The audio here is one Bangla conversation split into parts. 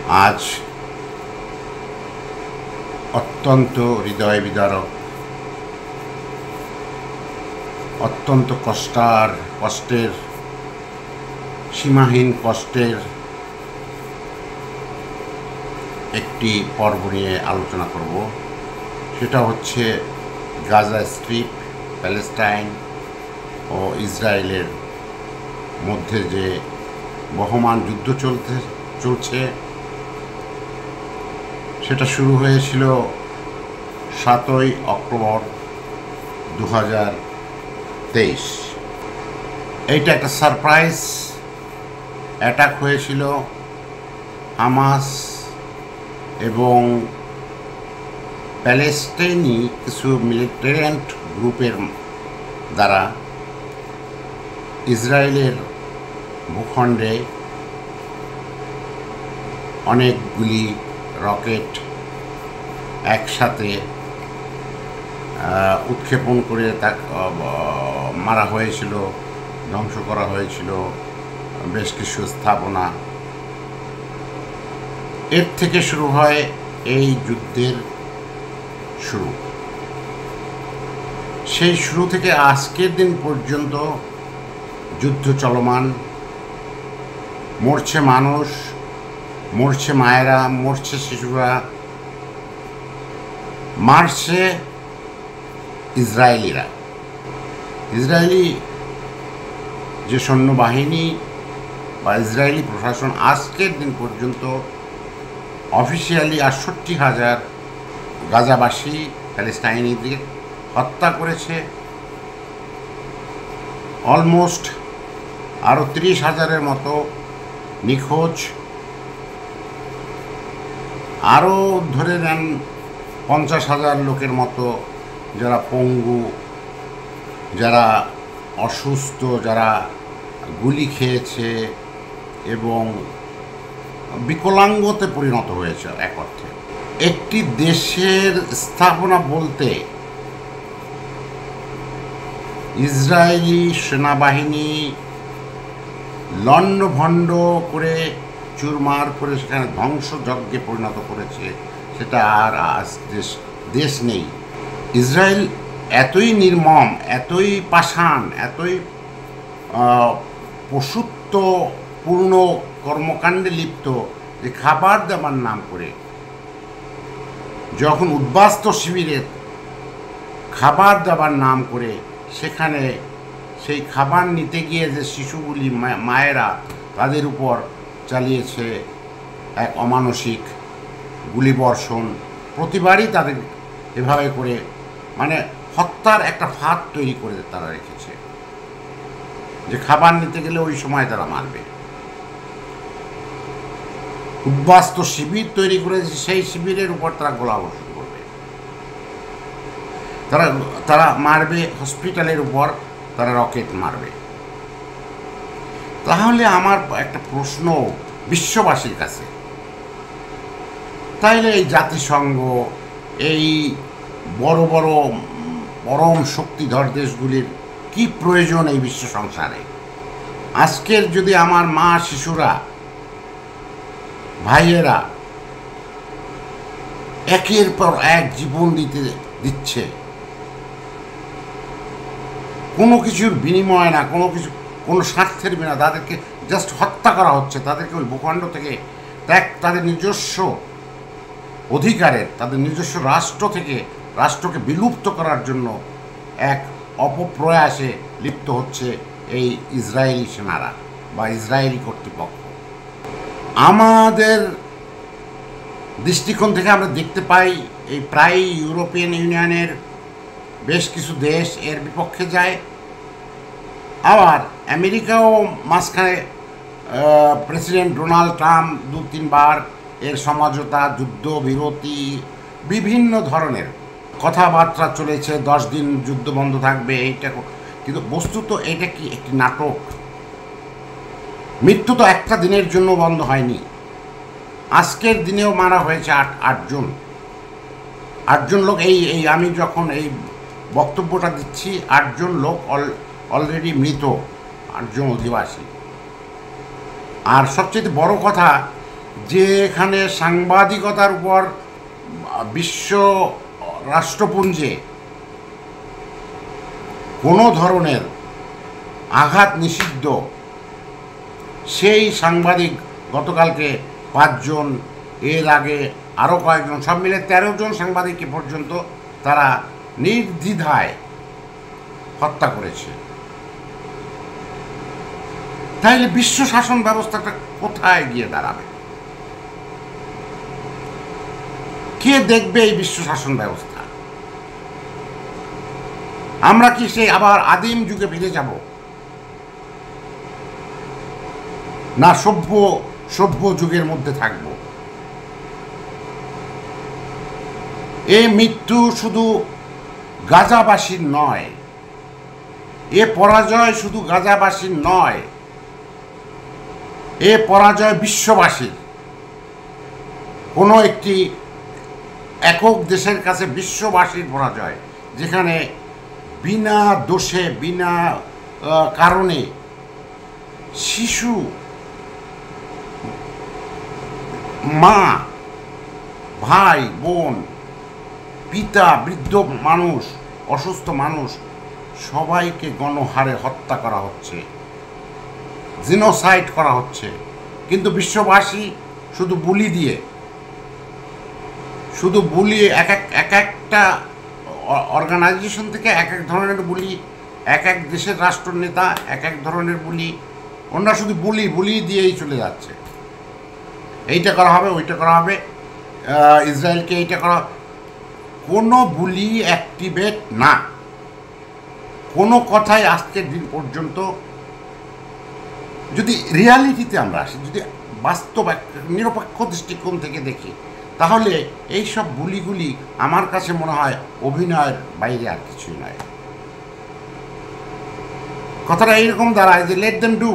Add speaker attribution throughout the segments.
Speaker 1: আজ অত্যন্ত হৃদয় বিদারক, অত্যন্ত কষ্টের সীমাহীন কষ্টের একটি পর্ব নিয়ে আলোচনা করব। সেটা হচ্ছে গাজা স্ট্রিপ, প্যালেস্টাইন ও ইসরায়েলের মধ্যে যে বহমান যুদ্ধ চলছে। সেটা শুরু হয়েছিল 7ই অক্টোবর 2023। এইটা একটা সারপ্রাইজ অ্যাটাক হয়েছিল হামাস এবং প্যালেস্টাইনি কিছু মিলিটেন্ট গ্রুপের দ্বারা ইসরায়েলের ভূখণ্ডে অনেকগুলি রকেট একসাথে উৎক্ষেপণ করে মারা হয়েছিল, ধ্বংস করা হয়েছিল বেশ কিছু স্থাপনা। এর থেকে শুরু হয় এই যুদ্ধের শুরু। সেই শুরু থেকে আজকের দিন পর্যন্ত যুদ্ধ চলমান। মরছে মানুষ, মরছে মায়েরা, মরছে শিশুরা, মারছে ইসরায়েলিরা। ইসরায়েলি যে সৈন্যবাহিনী বা ইসরায়েলি প্রশাসন আজকের দিন পর্যন্ত অফিসিয়ালি 68,000 গাজাবাসী প্যালেস্টাইনিদের হত্যা করেছে। অলমোস্ট আরও 30,000-এর মতো নিখোঁজ। আরও ধরে নেন 50,000 লোকের মতো যারা পঙ্গু, যারা অসুস্থ, যারা গুলি খেয়েছে এবং বিকলাঙ্গতে পরিণত হয়েছে। এক অর্থে একটি দেশের স্থাপনা বলতে ইসরায়েলি সেনাবাহিনী লণ্ডভণ্ড করে চুরমার করে সেখানে ধ্বংসযজ্ঞে পরিণত করেছে। সেটা আর আজ দেশ নেই। ইসরায়েল এতই নির্মম, এতই পাষাণ, এতই পশুত্বপূর্ণ কর্মকাণ্ডে লিপ্ত যে খাবার দেওয়ার নাম করে যখন উদ্বাস্তু শিবিরে খাবার দেওয়ার নাম করে সেখানে সেই খাবার নিতে গিয়ে যে শিশুগুলি, মায়েরা, তাদের উপর চালিয়েছে এক অমানসিক গুলিবর্ষণ। প্রতিবারই তাদের এভাবে করে হত্যার একটা ফাঁদ তৈরি করে তারা রেখেছে যে খাবার নিতে গেলে ওই সময় তারা মারবে। উদ্বাস্তু শিবির তৈরি করেছে, সেই শিবিরের উপর তারা গোলাবর্ষণ করবে, তারা মারবে। হসপিটালের উপর তারা রকেট মারবে। তাহলে আমার একটা প্রশ্ন বিশ্ববাসীর কাছে, তাইলে এই জাতিসংঘ, এই বড় বড় পরম শক্তিধর দেশগুলির কি প্রয়োজন এই বিশ্ব সংসারে? আজকের যদি আমার মা, শিশুরা, ভাইয়েরা একের পর এক জীবন দিচ্ছে কোনো কিছুর বিনিময় না, কোনো স্বার্থের বিনা, তাদেরকে জাস্ট হত্যা করা হচ্ছে। তাদেরকে ওই ভূখণ্ড থেকে তাদের নিজস্ব অধিকারের, তাদের নিজস্ব রাষ্ট্রকে বিলুপ্ত করার জন্য এক অপপ্রয়াসে লিপ্ত হচ্ছে এই ইসরায়েলি সেনারা বা ইসরায়েলি কর্তৃপক্ষ। আমাদের দৃষ্টিকোণ থেকে আমরা দেখতে পাই এই প্রায় ইউরোপিয়ান ইউনিয়নের বেশ কিছু দেশ এর বিপক্ষে যায়। আবার আমেরিকাও মাঝখানে প্রেসিডেন্ট ডোনাল্ড ট্রাম্প 2-3 বার এর সমঝোতা, যুদ্ধ বিরতি, বিভিন্ন ধরনের কথাবার্তা চলেছে। 10 দিন যুদ্ধ বন্ধ থাকবে, এইটা। কিন্তু বস্তুত এটা কি একটি নাটক? মৃত্যু তো একটা দিনের জন্য বন্ধ হয়নি। আজকের দিনেও মারা হয়েছে 8জন লোক। এই আমি যখন এই বক্তব্যটা দিচ্ছি 8জন লোক অলরেডি মৃত, 8জন অধিবাসী। আর সবচেয়ে বড় কথা, যে এখানে সাংবাদিকতার উপর বিশ্ব রাষ্ট্রপুঞ্জে কোনো ধরনের আঘাত নিষিদ্ধ, সেই সাংবাদিক গতকালকে 5 জন, এর আগে আরও কয়েকজন, সব মিলে 13 জন সাংবাদিককে পর্যন্ত তারা নির্দ্বিধায় হত্যা করেছে। তাইলে বিশ্ব শাসন ব্যবস্থাটা কোথায় গিয়ে দাঁড়াবে? কে দেখবে এই বিশ্ব শাসন ব্যবস্থা? আমরা কি সেই আবার আদিম যুগে ফিরে যাব, না সভ্য যুগের মধ্যে থাকব? এই মৃত্যু শুধু গাজাবাসীর নয়, এ পরাজয় শুধু গাজাবাসীর নয়, এ পরাজয় বিশ্ববাসীর। কোনো একটি একক দেশের কাছে বিশ্ববাসীর পরাজয়, যেখানে বিনা দোষে, বিনা কারণে শিশু, মা, ভাই, বোন, পিতা, বৃদ্ধ মানুষ, অসুস্থ মানুষ, সবাইকে গণহারে হত্যা করা হচ্ছে, জিনোসাইড করা হচ্ছে। কিন্তু বিশ্ববাসী শুধু বুলি দিয়ে, এক একটা অর্গানাইজেশন থেকে এক এক ধরনের বুলি, এক এক দেশের রাষ্ট্রনেতা এক এক ধরনের বুলি, ওনারা শুধু বুলি দিয়েই চলে যাচ্ছে। এইটা করা হবে, ওইটা করা হবে, ইসরায়েলকে এইটা করা, কোনো বুলি অ্যাক্টিভেট না। কোনো কথাই আজকের দিন পর্যন্ত, যদি রিয়ালিটিতে আমরা আসি, যদি বাস্তব নিরপেক্ষ দৃষ্টিকোণ থেকে দেখি, তাহলে এই সব বুলিগুলি আমার কাছে মনে হয় অভিনয়ের বাইরে আর কিছুই নয়। কথাটা এইরকম দাঁড়ায় যে লেট দেম ডু,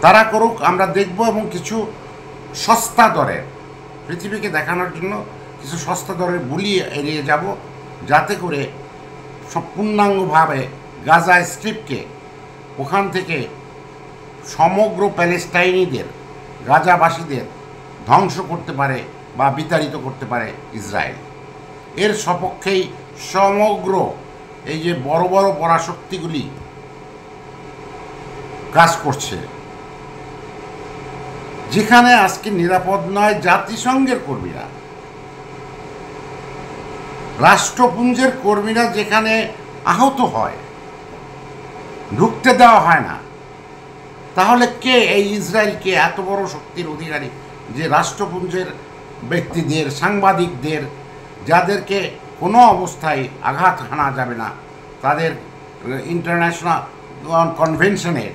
Speaker 1: তারা করুক, আমরা দেখব, এবং কিছু সস্তা দরে পৃথিবীকে দেখানোর জন্য কিছু সস্তা দরের বুলি এড়িয়ে যাব, যাতে করে পূর্ণাঙ্গভাবে গাজা স্ট্রিপকে, ওখান থেকে সমগ্র প্যালেস্টাইনিদের, গাজাবাসীদের ধ্বংস করতে পারে বা বিতাড়িত করতে পারে ইসরায়েল। এর সপক্ষেই সমগ্র এই যে বড় বড় পরাশক্তিগুলি কাজ করছে। যেখানে আজকে নিরাপদ নয় জাতিসংঘের কর্মীরা, রাষ্ট্রপুঞ্জের কর্মীরা যেখানে আহত হয়, ঢুকতে দেওয়া হয় না, তাহলে কে এই ইসরায়েলকে এত বড় শক্তির অধিকারী যে রাষ্ট্রপুঞ্জের ব্যক্তিদের, সাংবাদিকদের, যাদেরকে কোনো অবস্থায় আঘাত হানা যাবে না, তাদের ইন্টারন্যাশনাল কনভেনশনের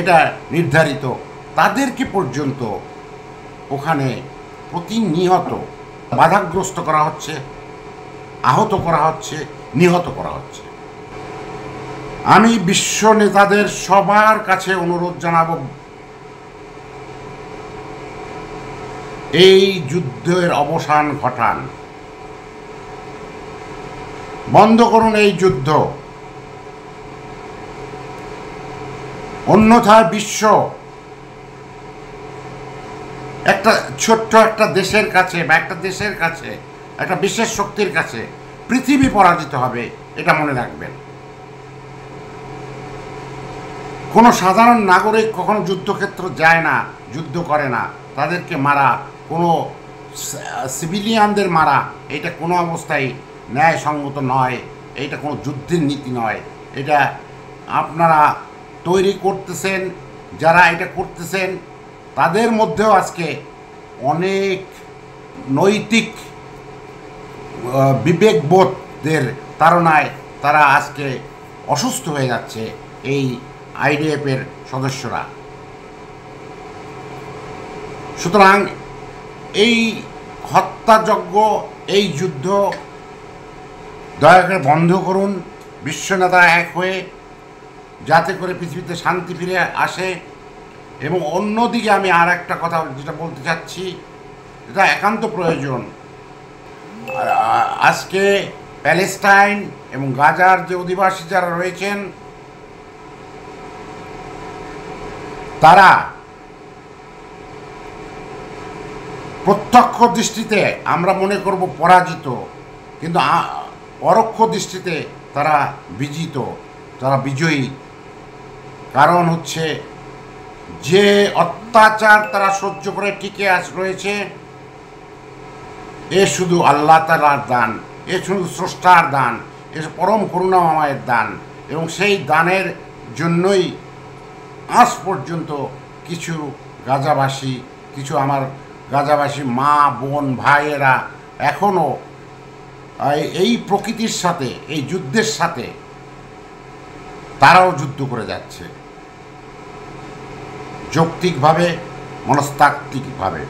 Speaker 1: এটা নির্ধারিত, তাদেরকে পর্যন্ত ওখানে প্রতিনিয়ত বাধাগ্রস্ত করা হচ্ছে, আহত করা হচ্ছে, নিহত করা হচ্ছে। আমি বিশ্ব নেতাদের সবার কাছে অনুরোধ জানাবো, এই যুদ্ধের অবসান ঘটান, বন্ধ করুন এই যুদ্ধ, অন্যথায় বিশ্ব একটা ছোট্ট একটা দেশের কাছে বা একটা দেশের কাছে, একটা বিশেষ শক্তির কাছে পৃথিবী পরাজিত হবে, এটা মনে রাখবেন। কোনো সাধারণ নাগরিক কখনো যুদ্ধক্ষেত্র যায় না, যুদ্ধ করে না, তাদেরকে মারা, কোনো সিভিলিয়ানদের মারা, এটা কোনো অবস্থায় ন্যায়সঙ্গত নয়, এটা কোনো যুদ্ধের নীতি নয়। এটা আপনারা তৈরি করতেছেন, যারা এটা করতেছেন তাদের মধ্যেও আজকে অনেক নৈতিক বিবেকবোধের তাড়নায় তারা আজকে অসুস্থ হয়ে যাচ্ছে, এই আইডিএফের সদস্যরা। সুতরাং এই হত্যাযজ্ঞ, এই যুদ্ধ দয়া করে বন্ধ করুন, বিশ্বনেতা এক হয়ে, যাতে করে পৃথিবীতে শান্তি ফিরে আসে। এবং অন্যদিকে আমি আর একটা কথা যেটা বলতে চাচ্ছি, এটা একান্ত প্রয়োজন। আজকে প্যালেস্টাইন এবং গাজার যে অধিবাসী যারা রয়েছেন, তারা প্রত্যক্ষ দৃষ্টিতে আমরা মনে করব পরাজিত, কিন্তু পরোক্ষ দৃষ্টিতে তারা বিজিত, তারা বিজয়ী। কারণ হচ্ছে যে অত্যাচার তারা সহ্য করে টিকে রয়েছে, এ শুধু আল্লাহ তাআলার দান, এ শুধু স্রষ্টার দান, এ পরম করুণাময়ের দান। এবং সেই দানের জন্যই আজ পর্যন্ত কিছু গাজাবাসী, কিছু আমার গাজাবাসী মা বোন ভাইয়েরা এখনও এই প্রকৃতির সাথে, এই যুদ্ধের সাথে তারাও যুদ্ধ করে যাচ্ছে, যৌক্তিকভাবে, মনস্তাত্ত্বিকভাবে।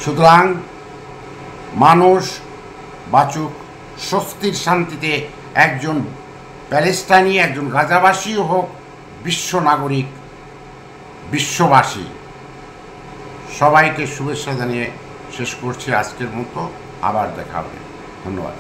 Speaker 1: সুতরাং মানুষ বাঁচুক স্বস্তির শান্তিতে, একজন প্যালেস্টাইনি, একজন গাজাবাসীও হোক বিশ্ব নাগরিক, বিশ্ববাসী। সবাইকে শুভেচ্ছা জানিয়ে শেষ করছি আজকের মতো। আবার দেখা হবে। ধন্যবাদ।